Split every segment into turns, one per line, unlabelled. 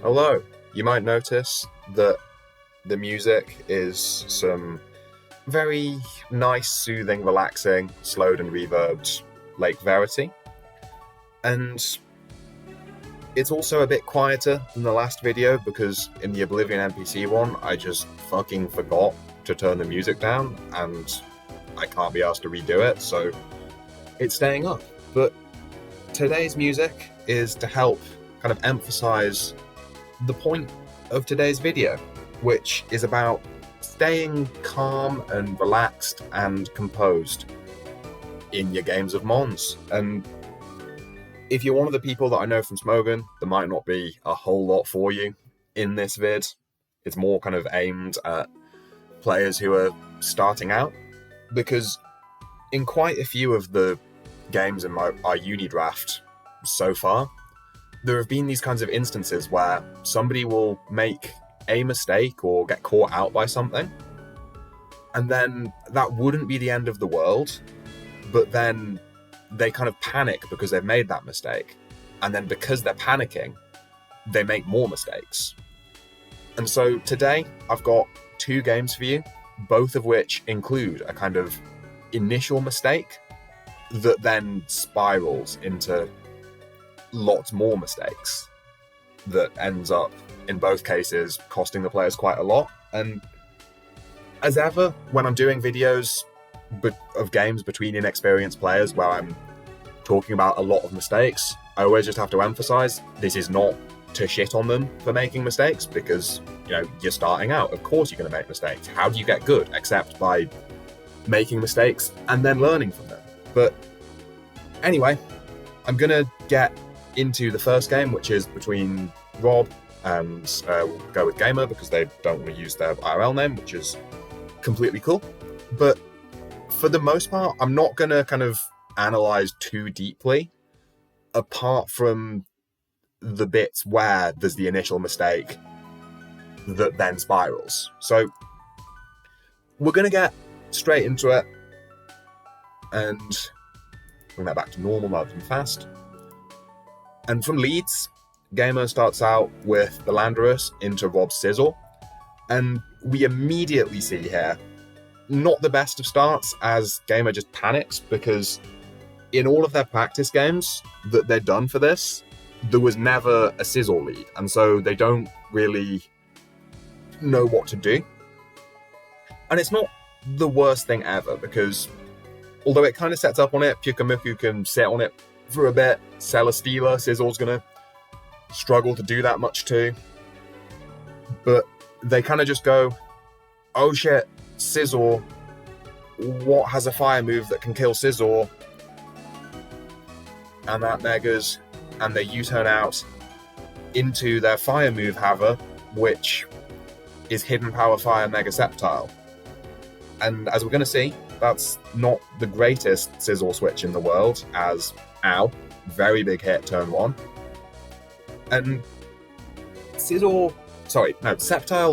Hello. You might notice that the music is some very nice, soothing, relaxing, slowed and reverbed Lake Verity. And it's also a bit quieter than the last video because in the Oblivion NPC one, I just fucking forgot to turn the music down and I can't be asked to redo it, so it's staying up. But today's music is to help kind of emphasize the point of today's video, which is about staying calm and relaxed and composed in your games of Mons. And if you're one of the people that I know from Smogon, there might not be a whole lot for you in this vid. It's more kind of aimed at players who are starting out, because in quite a few of the games in our uni draft so far, there have been these kinds of instances where somebody will make a mistake or get caught out by something, and then that wouldn't be the end of the world, but then they kind of panic because they've made that mistake, and then because they're panicking, they make more mistakes. And so today, I've got two games for you, both of which include a kind of initial mistake that then spirals into lots more mistakes that ends up, in both cases, costing the players quite a lot. And as ever, when I'm doing videos of games between inexperienced players where I'm talking about a lot of mistakes, I always just have to emphasize this is not to shit on them for making mistakes, because, you know, you're starting out. Of course you're going to make mistakes. How do you get good except by making mistakes and then learning from them? But anyway, I'm going to get into the first game, which is between Rob and we'll go with Gamer because they don't want to use their IRL name, which is completely cool. But for the most part, I'm not going to kind of analyze too deeply, apart from the bits where there's the initial mistake that then spirals. So we're going to get straight into it and bring that back to normal rather than fast. And from Leeds, Gamer starts out with the Landorus into Rob's Sizzle, and we immediately see here not the best of starts, as Gamer just panics because in all of their practice games that they're done for this, there was never a Sizzle lead, and so they don't really know what to do. And it's not the worst thing ever, because although it kind of sets up on it, Pyukamuku can sit on it for a bit. Celesteela, Sizzle's gonna struggle to do that much too. But they kind of just go, oh shit, Sizzle, what has a fire move that can kill Sizzle? And that megas, and they U-turn out into their fire move Hava, which is Hidden Power Fire Mega Sceptile. And as we're going to see, that's not the greatest Sizzle switch in the world, as, ow, very big hit turn one. And Sceptile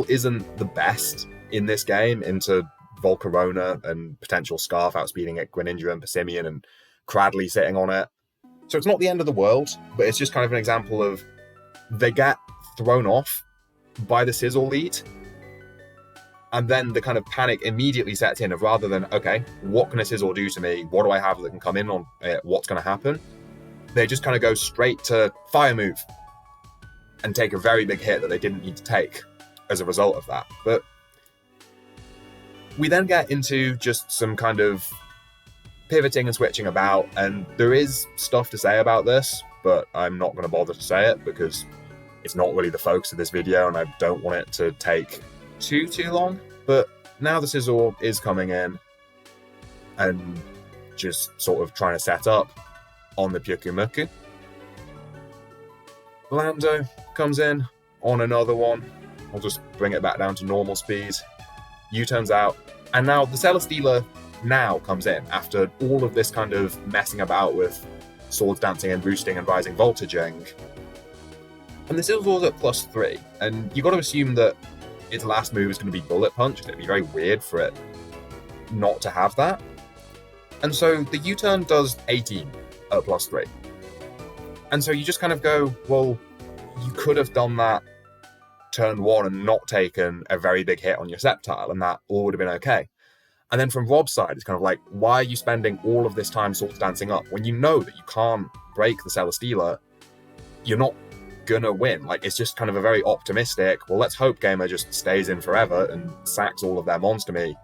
isn't the best in this game into Volcarona and potential Scarf outspeeding it, Greninja and Persimmon and Cradley sitting on it. So it's not the end of the world, but it's just kind of an example of they get thrown off by the Sizzle lead, and then the kind of panic immediately sets in of, rather than, okay, what can a Sizzle do to me? What do I have that can come in on it? What's going to happen? They just kind of go straight to fire move and take a very big hit that they didn't need to take as a result of that. But we then get into just some kind of pivoting and switching about, and there is stuff to say about this, but I'm not going to bother to say it because it's not really the focus of this video and I don't want it to take too long. But now the Sizzle is coming in and just sort of trying to set up on the Pyukumuku. Lando comes in on another one. I'll just bring it back down to normal speed. U-turns out, and now the Celesteela now comes in after all of this kind of messing about with swords dancing and boosting and rising voltaging. And the Sizzle's at +3, and you got to assume that its last move is going to be Bullet Punch. It'd be very weird for it not to have that. And so the U-turn does 18 at +3. And so you just kind of go, well, you could have done that turned one and not taken a very big hit on your Sceptile, and that all would have been okay. And then from Rob's side, it's kind of like, why are you spending all of this time Swords Dancing up when you know that you can't break the Celesteela? You're not gonna win. Like, it's just kind of a very optimistic, well, let's hope Gamer just stays in forever and sacks all of their Monster Me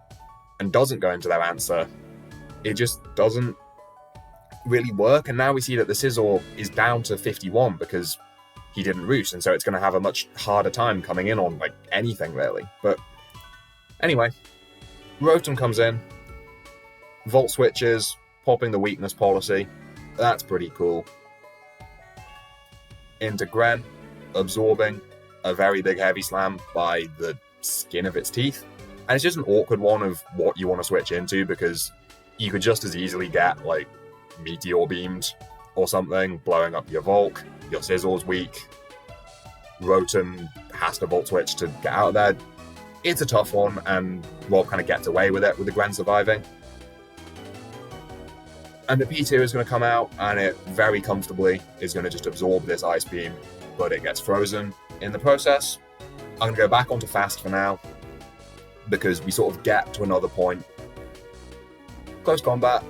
and doesn't go into their answer. It just doesn't really work. And now we see that the Scizor is down to 51 because he didn't roost, and so it's going to have a much harder time coming in on like anything really. But anyway, Rotom comes in, Volt switches, popping the weakness policy. That's pretty cool. Into Gren, absorbing a very big heavy slam by the skin of its teeth. And it's just an awkward one of what you want to switch into, because you could just as easily get like Meteor Beamed or something, blowing up your Volk. Your Scizor's weak. Rotom has to Volt Switch to get out of there. It's a tough one, and Rob kind of gets away with it with the Gren surviving. And the P2 is going to come out, and it very comfortably is going to just absorb this Ice Beam, but it gets frozen in the process. I'm going to go back onto Fast for now, because we sort of get to another point. Close Combat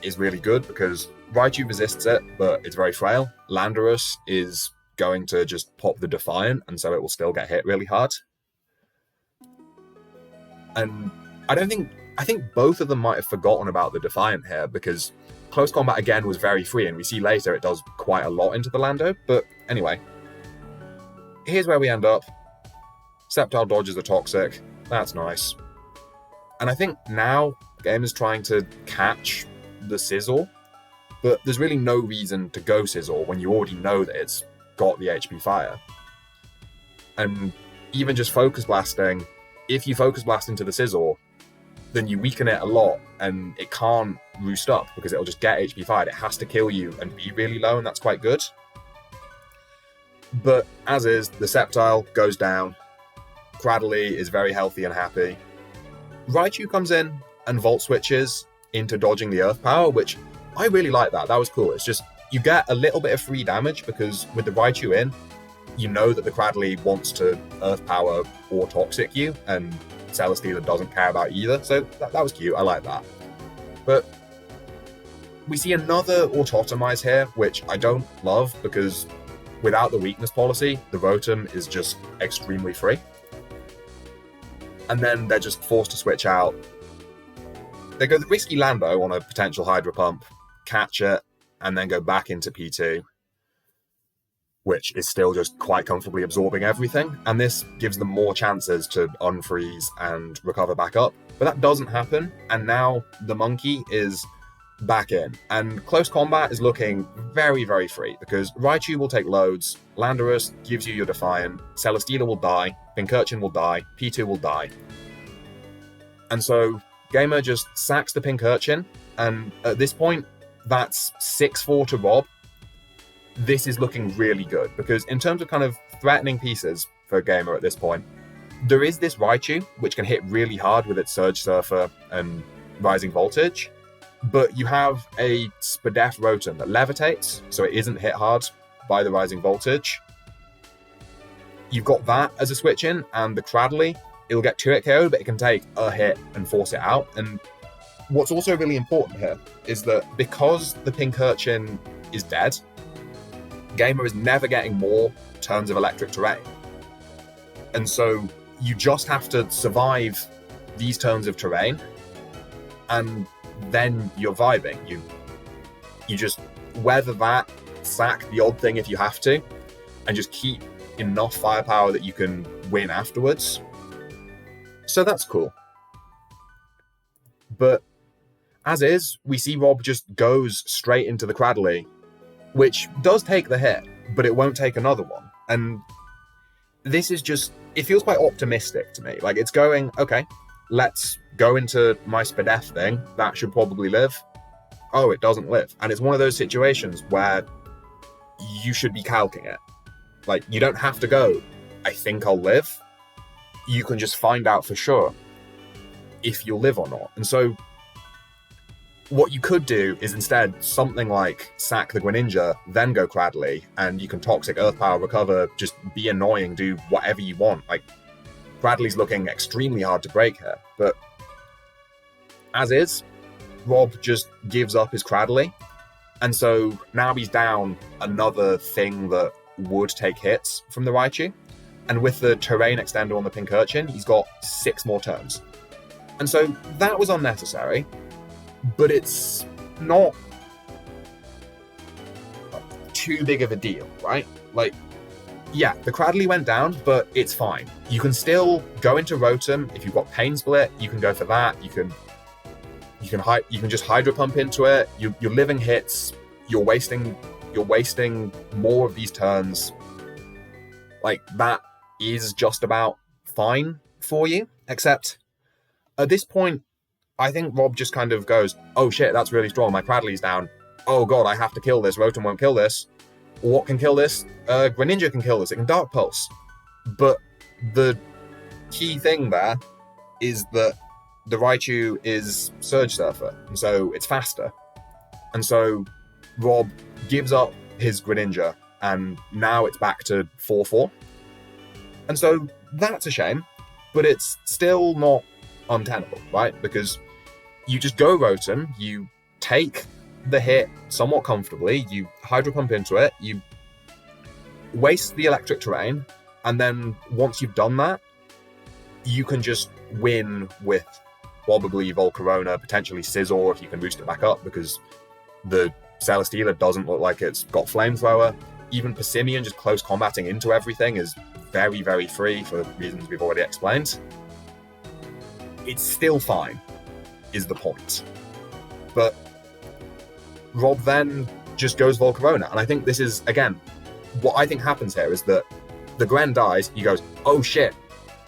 is really good because Raichu resists it, but it's very frail. Landorus is going to just pop the Defiant, and so it will still get hit really hard. And I think both of them might have forgotten about the Defiant here, because Close Combat again was very free, and we see later it does quite a lot into the Lando. But anyway, here's where we end up. Sceptile dodges are toxic. That's nice. And I think now Game is trying to catch the Scizor, but there's really no reason to go Scizor when you already know that it's got the HP Fire. And even just Focus Blasting, if you Focus Blast into the Scizor, then you weaken it a lot, and it can't roost up because it'll just get HP fired. It has to kill you and be really low, and that's quite good. But as is, the Sceptile goes down. Cradley is very healthy and happy. Raichu comes in and Volt switches into dodging the Earth Power, which I really like that. That was cool. It's just, you get a little bit of free damage because with the Raichu in, you know that the Cradley wants to Earth Power or Toxic you, and Celesteela doesn't care about either, so that was cute. I like that. But we see another Autotomize here, which I don't love, because without the weakness policy, the Rotom is just extremely free. And then they're just forced to switch out. They go the risky Lando on a potential Hydro Pump, catch it, and then go back into P2, which is still just quite comfortably absorbing everything. And this gives them more chances to unfreeze and recover back up. But that doesn't happen, and now the Monkey is back in. And Close Combat is looking very, very free, because Raichu will take loads, Landorus gives you your Defiant, Celesteela will die, Pincurchin will die, P2 will die. And so Gamer just sacks the Pincurchin, and at this point, that's 6-4 to Rob. This is looking really good, because in terms of kind of threatening pieces for Gamer at this point, there is this Raichu, which can hit really hard with its Surge Surfer and Rising Voltage, but you have a Spadef Rotom that levitates, so it isn't hit hard by the Rising Voltage. You've got that as a switch in, and the Cradley, it'll get 2-hit KO, but it can take a hit and force it out. And what's also really important here is that because the Pincurchin is dead, Gamer is never getting more turns of electric terrain. And so you just have to survive these turns of terrain, and then you're vibing. You just weather that, sack the odd thing if you have to, and just keep enough firepower that you can win afterwards. So that's cool. But as is, we see Rob just goes straight into the Cradley, which does take the hit, but it won't take another one. And this is just, it feels quite optimistic to me. Like, it's going, okay, let's go into my Spadef thing. That should probably live. Oh, it doesn't live. And it's one of those situations where you should be calcing it. Like, you don't have to go, I think I'll live. You can just find out for sure if you'll live or not. And so What you could do is instead something like sack the Greninja, then go Cradley, and you can Toxic Earth Power, recover, just be annoying, do whatever you want. Like, Cradley's looking extremely hard to break here, but as is, Rob just gives up his Cradley, and so now he's down another thing that would take hits from the Raichu, and with the Terrain Extender on the Pincurchin, he's got 6 more turns. And so that was unnecessary, but it's not too big of a deal, right? Like, yeah, the Cradley went down, but it's fine. You can still go into Rotom. If you've got Pain Split, you can go for that. You can just Hydro Pump into it. You're living hits. You're wasting more of these turns. Like, that is just about fine for you. Except at this point, I think Rob just kind of goes, oh shit, that's really strong. My Cradley's down. Oh god, I have to kill this. Rotom won't kill this. What can kill this? Greninja can kill this. It can Dark Pulse. But the key thing there is that the Raichu is Surge Surfer, and so it's faster. And so Rob gives up his Greninja, and now it's back to 4-4. And so that's a shame, but it's still not untenable, right? Because you just go Rotom, you take the hit somewhat comfortably, you Hydro Pump into it, you waste the Electric Terrain, and then once you've done that, you can just win with probably Volcarona, potentially Scizor if you can boost it back up, because the Celesteela doesn't look like it's got Flamethrower. Even Persimmon just close combating into everything is very, very free for reasons we've already explained. It's still fine, is the point. But Rob then just goes Volcarona, and I think this is, again, what I think happens here is that the Gren dies, he goes, oh shit,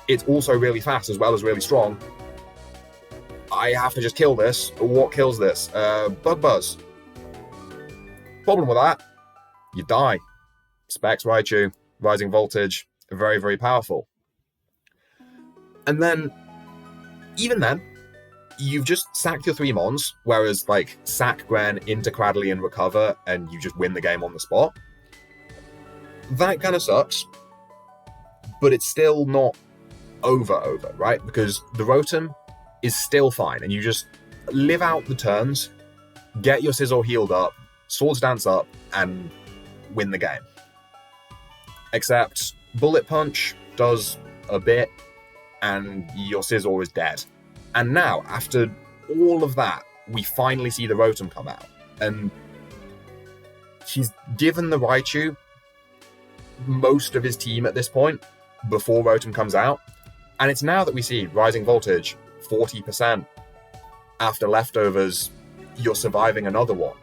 it's also really fast as well as really strong. I have to just kill this. What kills this? Bug Buzz. Problem with that, you die. Specs Raichu, Rising Voltage, very, very powerful. And then, even then, you've just sacked your 3 Mons, whereas, like, sack Gren into Cradley and recover, and you just win the game on the spot. That kind of sucks, but it's still not over, right? Because the Rotom is still fine, and you just live out the turns, get your Scizor healed up, Swords Dance up, and win the game. Except Bullet Punch does a bit, and your Scizor is dead. And now, after all of that, we finally see the Rotom come out. And he's given the Raichu most of his team at this point, before Rotom comes out. And it's now that we see Rising Voltage, 40%. After Leftovers, you're surviving another one.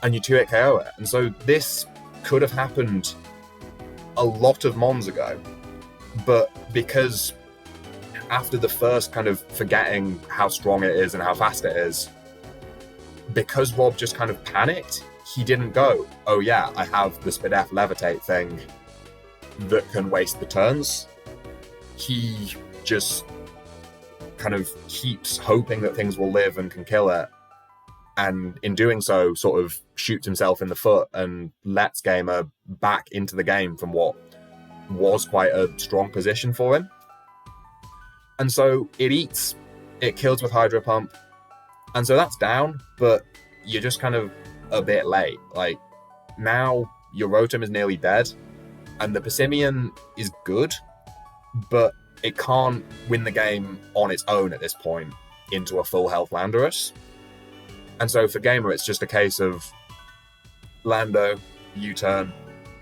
And you 2-hit KO it. And so this could have happened a lot of Mons ago. But because after the first kind of forgetting how strong it is and how fast it is, because Rob just kind of panicked, he didn't go, oh yeah, I have the Spadef Levitate thing that can waste the turns. He just kind of keeps hoping that things will live and can kill it, and in doing so sort of shoots himself in the foot and lets Gamer back into the game from what was quite a strong position for him. And so it eats, it kills with Hydro Pump, and so that's down, but you're just kind of a bit late. Like, now your Rotom is nearly dead, and the Persimmon is good, but it can't win the game on its own at this point into a full health Landorus. And so for Gamer, it's just a case of Lando, U-turn,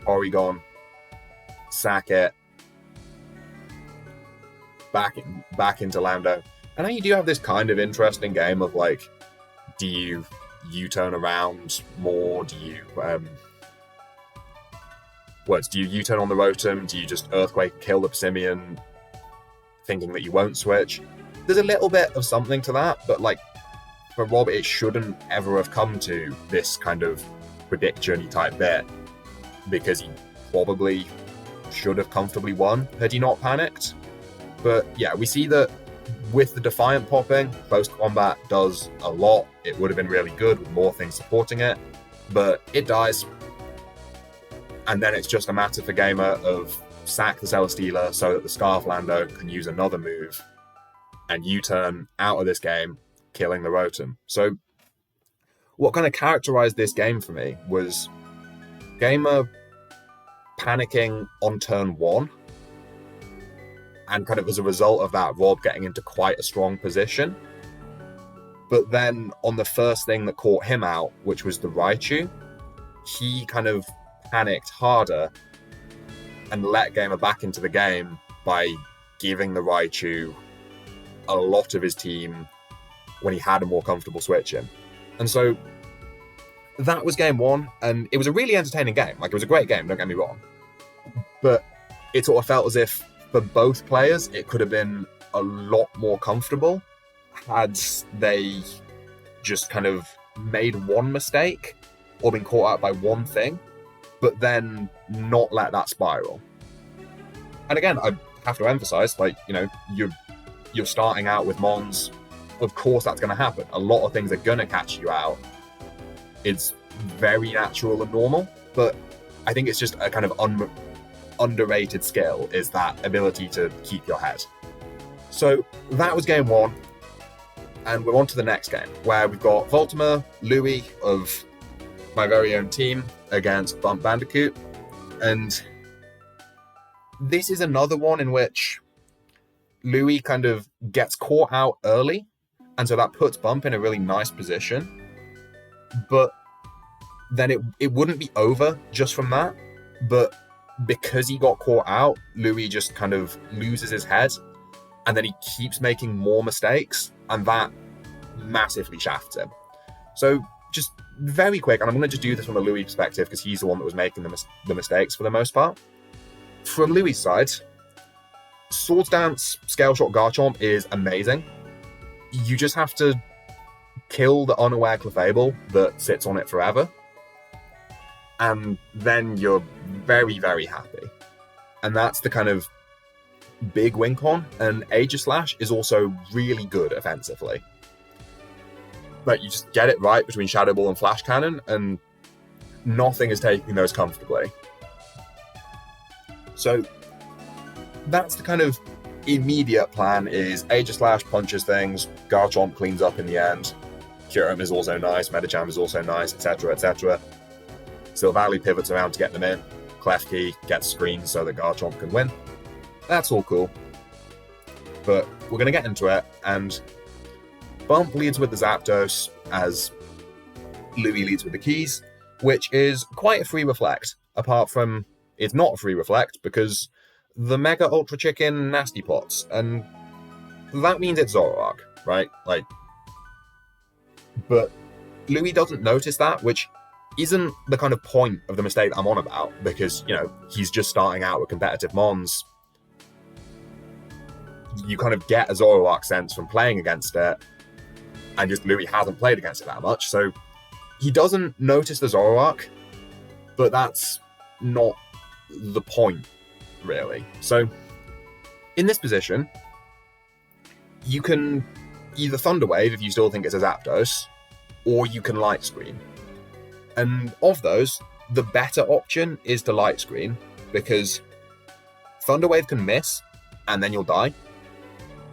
Porygon, sack it, back into Lando. And then you do have this kind of interesting game of, like, do you U-turn around more? Do you do you U-turn on the Rotom? Do you just Earthquake kill the Persimmon, thinking that you won't switch? There's a little bit of something to that, but, like, for Rob, it shouldn't ever have come to this kind of prediction type bit, because he probably should have comfortably won had he not panicked. But yeah, we see that with the Defiant popping, close combat does a lot. It would have been really good with more things supporting it, but it dies. And then it's just a matter for Gamer of sack the Celesteela so that the Scarf Lando can use another move and U-turn out of this game, killing the Rotom. So what kind of characterized this game for me was Gamer panicking on turn 1, and kind of as a result of that, Rob getting into quite a strong position. But then on the first thing that caught him out, which was the Raichu, he kind of panicked harder and let Gamer back into the game by giving the Raichu a lot of his team when he had a more comfortable switch in. And so that was game 1, and it was a really entertaining game. Like, it was a great game, don't get me wrong. But it sort of felt as if for both players, it could have been a lot more comfortable had they just kind of made one mistake or been caught out by one thing, but then not let that spiral. And again, I have to emphasize, like, you know, you're starting out with Mons. Of course that's going to happen. A lot of things are going to catch you out. It's very natural and normal, but I think it's just a kind of underrated skill, is that ability to keep your head. So that was game 1, and we're on to the next game, where we've got Voltimer, Louis of my very own team against Bump Bandicoot, and this is another one in which Louis kind of gets caught out early, and so that puts Bump in a really nice position, but then it wouldn't be over just from that, but because he got caught out, Louis just kind of loses his head, and then he keeps making more mistakes, and that massively shafts him. So just very quick, and I'm going to just do this from a Louis perspective because he's the one that was making the mistakes for the most part. From Louis' side, Swords Dance Scale Shot Garchomp is amazing. You just have to kill the unaware Clefable that sits on it forever, and then you're very, very happy. And that's the kind of big win con. And Aegislash is also really good offensively. Like, you just get it right between Shadow Ball and Flash Cannon, and nothing is taking those comfortably. So that's the kind of immediate plan, is Aegislash punches things, Garchomp cleans up in the end, Kyurem is also nice, Medicham is also nice, etc, etc. Silvally pivots around to get them in, Klefki gets screened so that Garchomp can win. That's all cool. But we're going to get into it, and Bump leads with the Zapdos as Louis leads with the Keys, which is quite a free Reflect, apart from it's not a free Reflect because the Mega Ultra Chicken Nasty Pots, and that means it's Zoroark, right? Like, but Louis doesn't notice that, which isn't the kind of point of the mistake I'm on about, because, you know, he's just starting out with competitive Mons. You kind of get a Zoroark sense from playing against it, and just Louis hasn't played against it that much, so he doesn't notice the Zoroark, but that's not the point, really. So, in this position, you can either Thunder Wave if you still think it's a Zapdos, or you can Light Screen. And of those, the better option is to Light Screen, because Thunder Wave can miss, and then you'll die.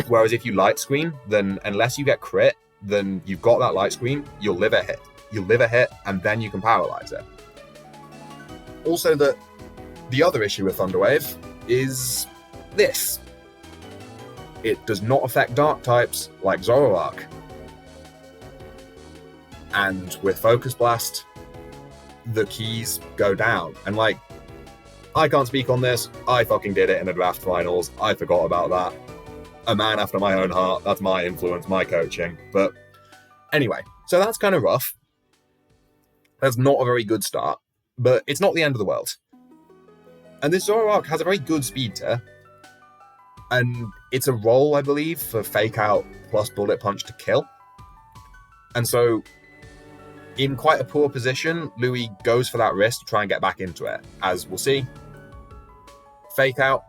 Whereas if you Light Screen, then unless you get crit, then you've got that Light Screen, you'll live a hit. You'll live a hit, and then you can Paralyze it. Also, the other issue with Thunder Wave is this. It does not affect Dark types like Zoroark. And with Focus Blast, the keys go down. And, like, I can't speak on this. I fucking did it in the draft finals. I forgot about that. A man after my own heart. That's my influence, my coaching. But anyway, so that's kind of rough. That's not a very good start, but it's not the end of the world. And this Zoroark has a very good speed tier, and it's a roll, I believe, for Fake Out plus Bullet Punch to kill. And so, in quite a poor position, Louis goes for that risk to try and get back into it. As we'll see, Fake Out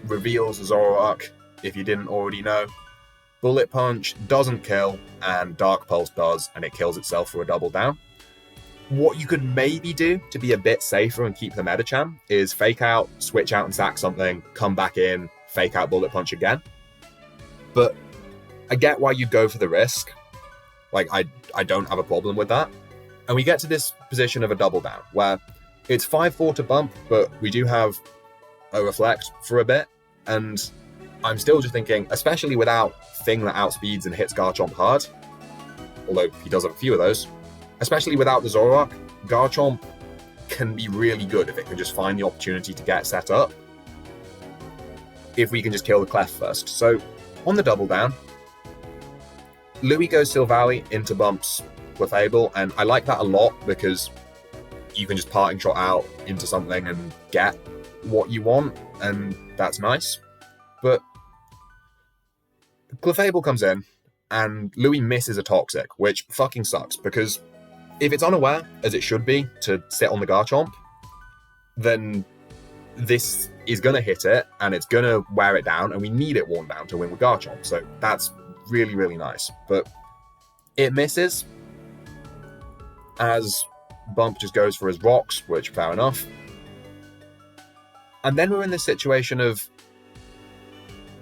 reveals Zoroark, if you didn't already know, Bullet Punch doesn't kill, and Dark Pulse does, and it kills itself for a double down. What you could maybe do to be a bit safer and keep the meta champ is fake out, switch out and sack something, come back in, fake out Bullet Punch again. But I get why you'd go for the risk. Like, I don't have a problem with that. And we get to this position of a double down, where it's 5-4 to bump, but we do have a reflect for a bit, and I'm still just thinking, especially without Thing that outspeeds and hits Garchomp hard, although he does have a few of those, especially without the Zoroark, Garchomp can be really good if it can just find the opportunity to get set up, if we can just kill the Clef first. So, on the double down, Louis goes Silvally into bumps Clefable, and I like that a lot because you can just parting shot out into something and get what you want, and that's nice. But Clefable comes in, and Louis misses a Toxic, which fucking sucks, because if it's unaware, as it should be, to sit on the Garchomp, then this is going to hit it, and it's going to wear it down, and we need it worn down to win with Garchomp, so that's really, really nice. But it misses, as Bump just goes for his rocks, which fair enough. And then we're in this situation of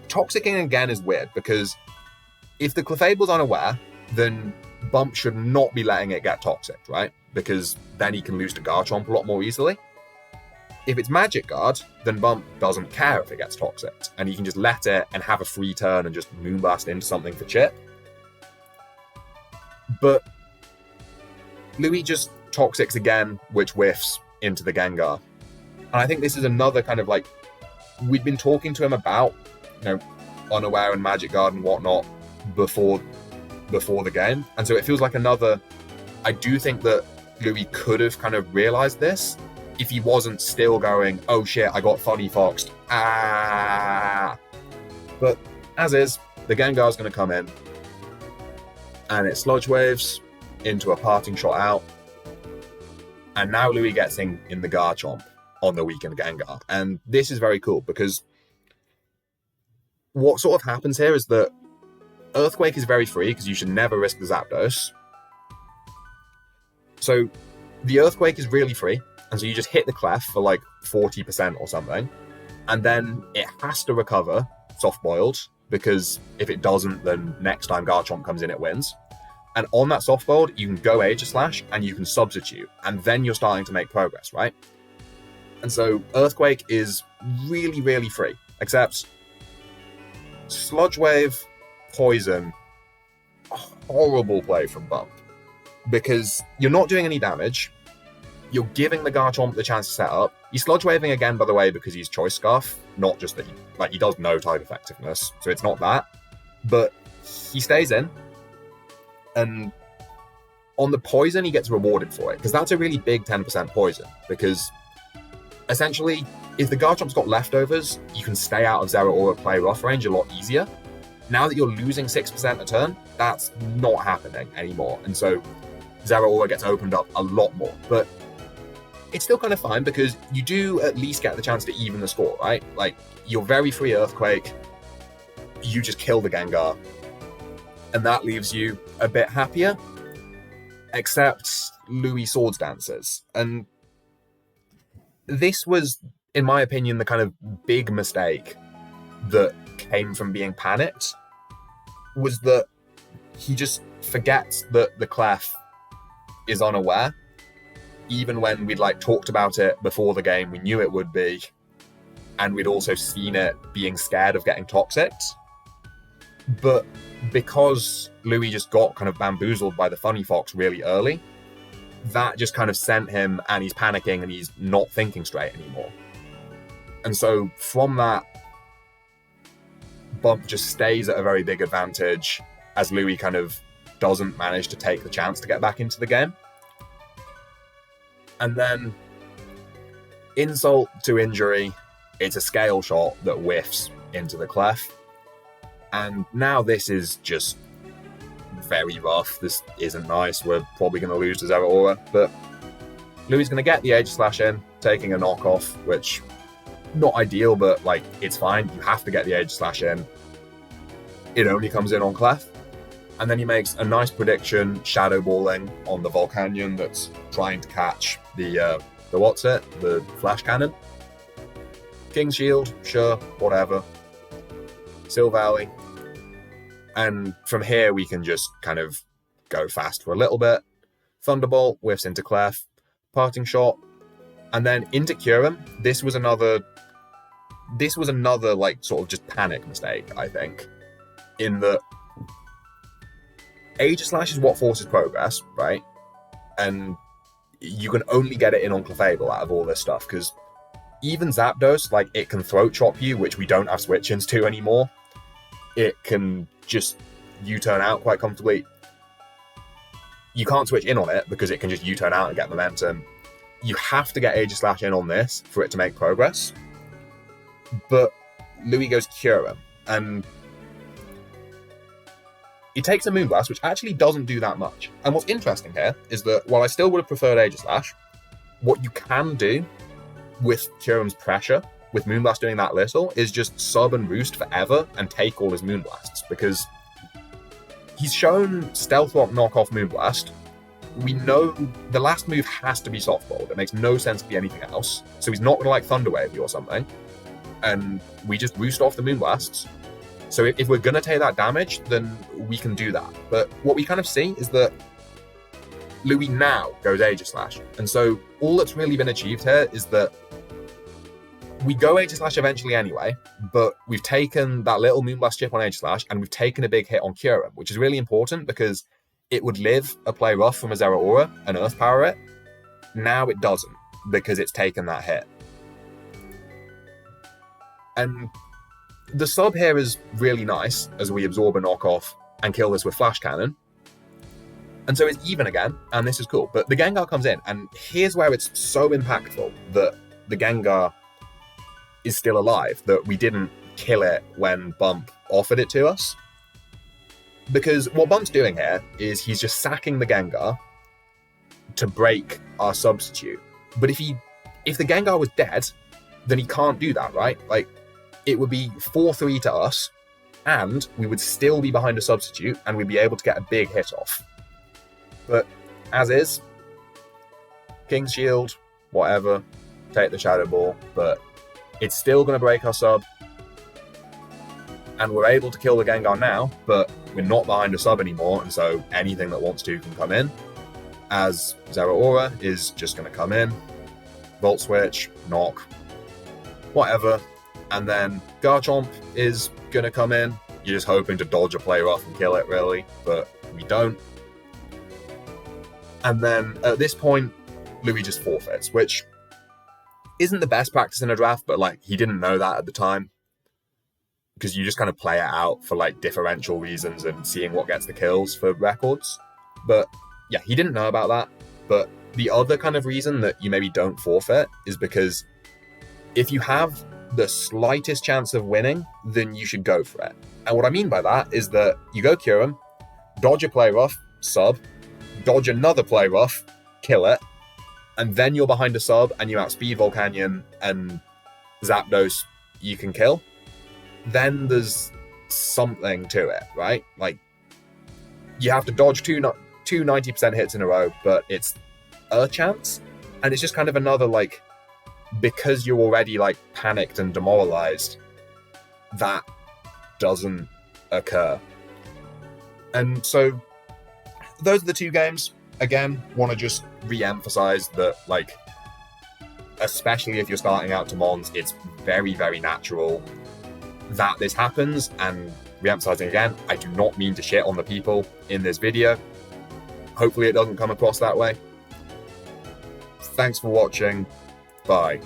Toxicking again is weird, because if the Clefable's unaware, then Bump should not be letting it get Toxic, right? Because then he can lose to Garchomp a lot more easily. If it's Magic Guard, then Bump doesn't care if it gets Toxic, and he can just let it and have a free turn and just Moonblast into something for chip. But Louis just Toxics again, which whiffs into the Gengar. And I think this is another kind of like, we'd been talking to him about, unaware and Magic Guard and whatnot before the game. And so it feels like another, I do think that Louis could have kind of realized this if he wasn't still going, oh shit, I got Funny Foxed. But as is, the Gengar's going to come in, and it Sludge Waves into a parting shot out. And now Louis gets in the Garchomp on the weakened Gengar. And this is very cool, because what sort of happens here is that Earthquake is very free, because you should never risk the Zapdos. So the Earthquake is really free, and so you just hit the Clef for like 40% or something, and then it has to recover soft-boiled, because if it doesn't, then next time Garchomp comes in, it wins. And on that soft-boiled, you can go Aegislash, and you can substitute, and then you're starting to make progress, right? And so Earthquake is really, really free, except Sludge Wave, Poison, horrible play from Bump, because you're not doing any damage, you're giving the Garchomp the chance to set up. He's Sludge Waving again, by the way, because he's Choice Scarf, not just that he does no type effectiveness, so it's not that. But he stays in, and on the Poison, he gets rewarded for it, because that's a really big 10% Poison, because essentially, if the Garchomp's got leftovers, you can stay out of Zeraora play rough range a lot easier. Now that you're losing 6% a turn, that's not happening anymore, and so Zeraora gets opened up a lot more. But it's still kind of fine, because you do at least get the chance to even the score, right? Like, you're very free Earthquake, you just kill the Gengar, and that leaves you a bit happier, except Louis Swords Dances. And this was, in my opinion, the kind of big mistake that came from being panicked, was that he just forgets that the Clef is unaware. Even when we'd talked about it before the game, we knew it would be, and we'd also seen it being scared of getting Toxic. But because Louis just got kind of bamboozled by the Funny Fox really early, that just kind of sent him, and he's panicking and he's not thinking straight anymore. And so from that, Bump just stays at a very big advantage, as Louis kind of doesn't manage to take the chance to get back into the game. And then, insult to injury, it's a Scale Shot that whiffs into the Clef. And now this is just very rough. This isn't nice. We're probably going to lose to Zeraora. But Louis is going to get the Aegislash in, taking a knockoff, which, not ideal, but it's fine. You have to get the Aegislash in. it only comes in on Clef. And then he makes a nice prediction, shadow balling on the Volcanion that's trying to catch the flash cannon. King's Shield, sure, whatever. Sil Valley. And from here we can just kind of go fast for a little bit. Thunderbolt whiffs into Clef, Parting Shot, and then into Kyurem. This was another like sort of just panic mistake, I think, in that Aegislash is what forces progress, right? And you can only get it in on Clefable out of all this stuff, because even Zapdos, like, it can throat chop you, which we don't have switch-ins to anymore. It can just U-turn out quite comfortably. You can't switch in on it because it can just U-turn out and get momentum. You have to get Aegislash in on this for it to make progress. But Louis goes Kyurem, and he takes a Moonblast, which actually doesn't do that much. And what's interesting here is that while I still would have preferred Aegislash, what you can do with Kyurem's pressure, with Moonblast doing that little, is just sub and roost forever and take all his Moonblasts, because he's shown Stealth Rock knockoff Moonblast. We know the last move has to be Softball. It makes no sense to be anything else. So he's not going to like Thunder Wave you or something. And we just roost off the Moonblasts. So if we're going to take that damage, then we can do that. But what we kind of see is that Louis now goes Aegislash. And so all that's really been achieved here is that we go Aegislash eventually anyway, but we've taken that little Moonblast chip on Aegislash, and we've taken a big hit on Kyurem, which is really important because it would live a play rough from a Zeraora and Earth Power it. Now it doesn't, because it's taken that hit. And the sub here is really nice as we absorb a knockoff and kill this with Flash Cannon. And so it's even again, and this is cool. But the Gengar comes in, and here's where it's so impactful that the Gengar is still alive, that we didn't kill it when Bump offered it to us. Because what Bump's doing here is he's just sacking the Gengar to break our substitute. But if the Gengar was dead, then he can't do that, right? Like, it would be 4-3 to us, and we would still be behind a substitute, and we'd be able to get a big hit off. But as is, King's Shield, whatever, take the Shadow Ball, but it's still going to break our sub, and we're able to kill the Gengar now, but we're not behind a sub anymore, and so anything that wants to can come in, as Zeraora is just going to come in, Volt Switch, knock, whatever, and then Garchomp is going to come in. You're just hoping to dodge a play rough and kill it, really, but we don't. And then at this point, Louis just forfeits, which isn't the best practice in a draft, but like, he didn't know that at the time, because you just kind of play it out for like differential reasons and seeing what gets the kills for records. But yeah, he didn't know about that. But the other kind of reason that you maybe don't forfeit is because if you have the slightest chance of winning, then you should go for it. And what I mean by that is that you go Kyurem, dodge a play rough, sub, dodge another play rough, kill it, and then you're behind a sub and you outspeed Volcanion and Zapdos you can kill. Then there's something to it, right? Like, you have to dodge two 90% hits in a row, but it's a chance. And it's just kind of another, like, because you're already, like, panicked and demoralized, that doesn't occur. And so those are the two games. Again, want to just re-emphasize that, like, especially if you're starting out to Mons, it's very, very natural that this happens. And re-emphasizing again, I do not mean to shit on the people in this video. Hopefully it doesn't come across that way. Thanks for watching. Bye.